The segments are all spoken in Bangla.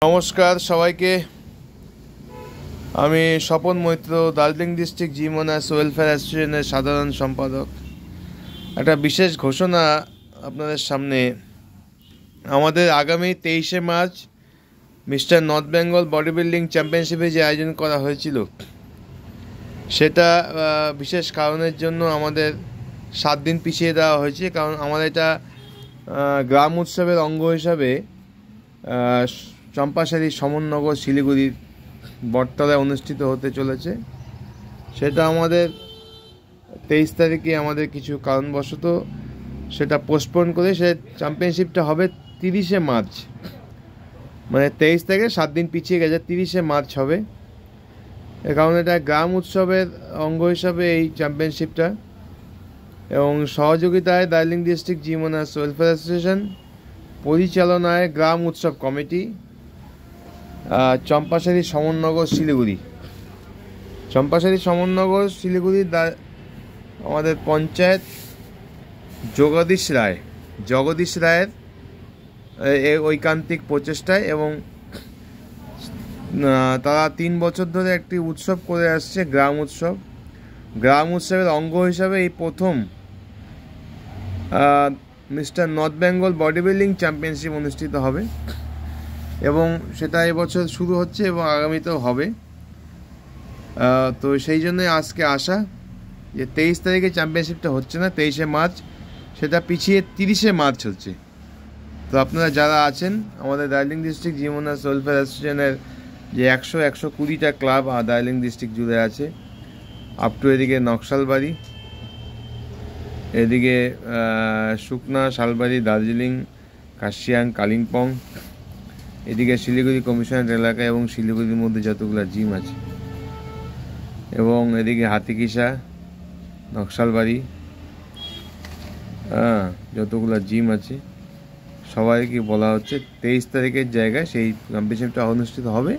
নমস্কার সবাইকে। আমি Swapan Maitra, Darjeeling district gym owners welfare অ্যাসোসিয়েশনের সাধারণ সম্পাদক। একটা বিশেষ ঘোষণা আপনাদের সামনে। আমাদের আগামী 23শে March mister North Bengal body building চ্যাম্পিয়নশিপে যে আয়োজন করা হয়েছিল, সেটা বিশেষ কারণের জন্য আমাদের 7 দিন পিছিয়ে দেওয়া হয়েছে। কারণ আমাদের এটা গ্রাম উৎসবের অঙ্গ হিসাবে চম্পাশাড়ি সমননগর শিলিগুড়ির বটতলায় অনুষ্ঠিত হতে চলেছে। সেটা আমাদের 23 তারিখে আমাদের কিছু কারণবশত সেটা পোস্টপোন করে সে চ্যাম্পিয়নশিপটা হবে 30শে মার্চ, মানে 23 থেকে 7 দিন পিছিয়ে গেছে, 30শে মার্চ হবে। এ কারণে এটা গ্রাম উৎসবের অঙ্গ হিসাবে এই চ্যাম্পিয়নশিপটা, এবং সহযোগিতায় Darjeeling district gym owners welfare association, পরিচালনায় গ্রাম উৎসব কমিটি, চম্পাশাড়ি সমননগর শিলিগুড়ি। চম্পাশাড়ি সমননগর শিলিগুড়ির আমাদের পঞ্চায়েত জগদীশ রায়ের ঐকান্তিক প্রচেষ্টায়, এবং তারা 3 বছর ধরে একটি উৎসব করে আসছে, গ্রাম উৎসব। গ্রাম উৎসবের অঙ্গ হিসাবে এই প্রথম mister North Bengal body building championship অনুষ্ঠিত হবে, এবং সেটা এবছর শুরু হচ্ছে এবং আগামীতেও হবে। তো সেই জন্যই আজকে আসা, যে 23 তারিখে চ্যাম্পিয়নশিপটা হচ্ছে না, 23শে মার্চ, সেটা পিছিয়ে 30শে মার্চ হচ্ছে। তো আপনারা যারা আছেন, আমাদের Darjeeling district gym owners welfare অ্যাসোসিয়েশনের যে 120টা ক্লাব দার্জিলিং ডিস্ট্রিক্ট জুড়ে আছে, আপ টু এদিকে নকশালবাড়ি, এদিকে সুকনা, শালবাড়ি, দার্জিলিং, কাশিয়াং, কালিম্পং, এদিকে শিলিগুড়ি কমিশনারেট এলাকা এবং শিলিগুড়ির মধ্যে যতগুলো জিম আছে, এবং এদিকে হাতিকিসা, নকশালবাড়ি, যতগুলো জিম আছে, সবাইকে বলা হচ্ছে 23 তারিখের জায়গায় সেই কম্পিটিশনটা অনুষ্ঠিত হবে।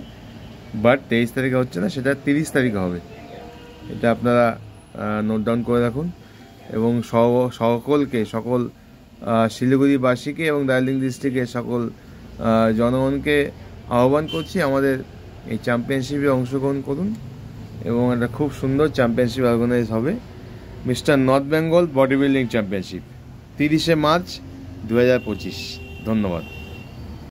বাট 23 তারিখে হচ্ছে না, সেটা 30 তারিখে হবে। এটা আপনারা নোট ডাউন করে রাখুন, এবং সকল শিলিগুড়িবাসীকে এবং দার্জিলিং ডিস্ট্রিক্টের সকল জনগণকে আহ্বান করছি, আমাদের এই চ্যাম্পিয়নশিপে অংশগ্রহণ করুন, এবং একটা খুব সুন্দর চ্যাম্পিয়নশিপ অর্গানাইজ হবে, mister North Bengal body building championship, 30শে মার্চ 2025। ধন্যবাদ।